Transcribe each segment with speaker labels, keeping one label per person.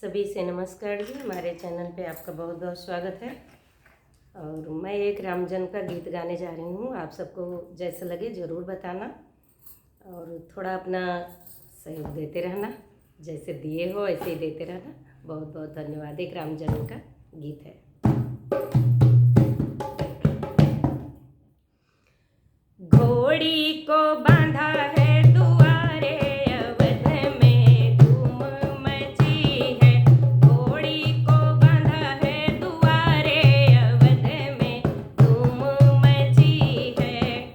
Speaker 1: सभी से नमस्कार जी। हमारे चैनल पे आपका बहुत बहुत स्वागत है। और मैं एक रामजन्म का गीत गाने जा रही हूँ। आप सबको जैसा लगे ज़रूर बताना और थोड़ा अपना सहयोग देते रहना। जैसे दिए हो ऐसे ही देते रहना। बहुत बहुत धन्यवाद। एक रामजन्म का गीत है। घोड़ी को बांधा है दुआरे, अवध में धूम मची है। घोड़ी को बांधा है दुआरे, अवध में धूम मची है।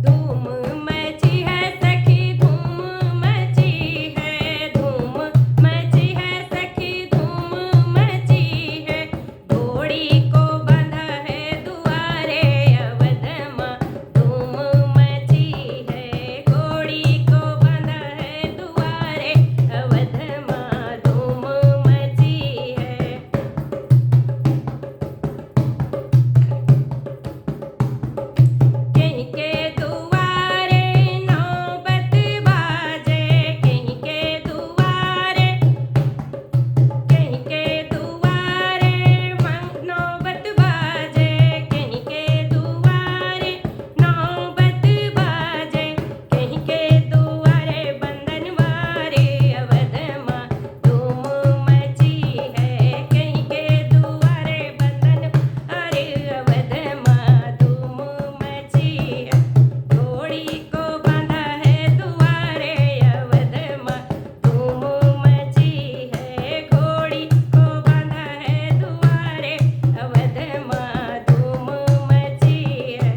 Speaker 1: धूम मची है सखी, धूम मची है। धूम मची है सखी, धूम मची है। घोड़ी को बांधा है दुआरे, अवध में धूम मची है। घोड़ी को बांधा है दुआरे, अवध में धूम मची है। कहीं के दुआरे नौबत बाजे, कहीं के दुआरे, कहीं के दुआरे नौबत बाजे, कहीं के दुआरे नौबत बाजे, कहीं के दुआरे बंधनवारे, अवध में धूम मची है। कहीं के दुआरे बंधनवारे, अवध में धूम मची है। घोड़ी को बांधा है दुआरे, अवध में धूम मची है। घोड़ी को बांधा है दुआरे, अवध में धूम मची है।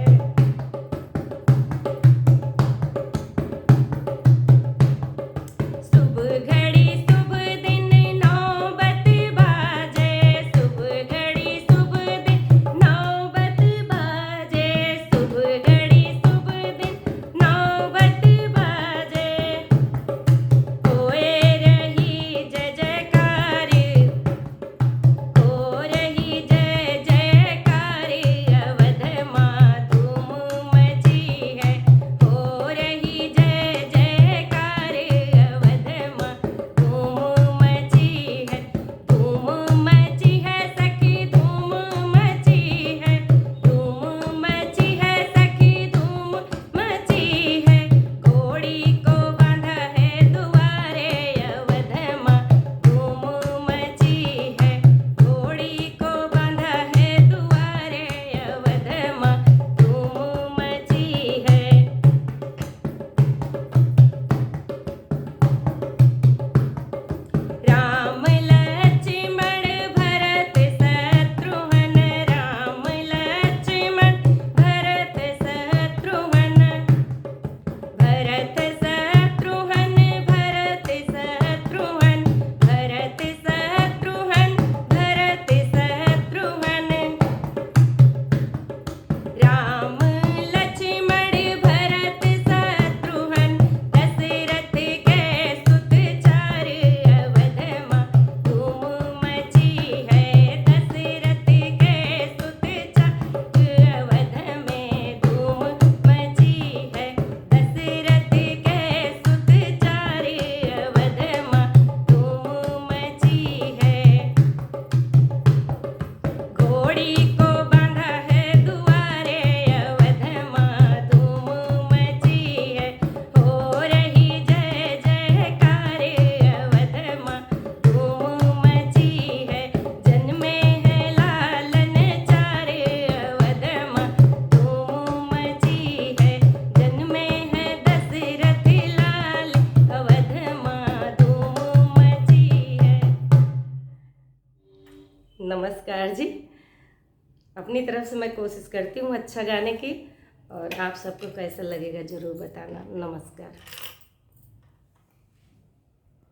Speaker 1: शुभ घड़ी शुभ दिन नौबत बाजे, शुभ घड़ी शुभ दिन नौबत बाजे, शुभ घड़ी शुभ दिन नौबत बाजे। होए रही जय जयकार, हो रही जय जयकार, अवध में धूम मची है। हो रही जय जयकार, अवध में धूम मची है। धूम मची है सखी, धूम मची है। धूम मची है सखी, धूम मची है। घोड़ी को बांधा है दुआरे, अवध में धूम मची है। घोड़ी को बांधा है दुआरे, अवध में धूम मची है। राम लक्ष्मण भरत शत्रुघ्न, राम लक्ष्मण भरत शत्रुघ्न, भरत शत्रुघ्न, भरत शत्रुघ्न, भरत शत्रुघ्न, भरत शत्रुघ्न। राम लक्ष्मण भरत शत्रुघ्न, दशरथ के सुत चार, अवध में धूम मची है। दशरथ के सुत चार, अवध में धूम मची है। दशरथ के सुत चार, अवध में धूम मची है। घोड़ी को बांधा है दुआरे, अवध में धूम मची है। हो रही जय जयकार, अवध में धूम मची है। जन्मे है लालन चार, अवध में धूम मची है। जन्मे है दशरथ लाल, अवध में धूम मची है। नमस्कार जी। अपनी तरफ से मैं कोशिश करती हूँ अच्छा गाने की, और आप सबको कैसा लगेगा ज़रूर बताना। नमस्कार।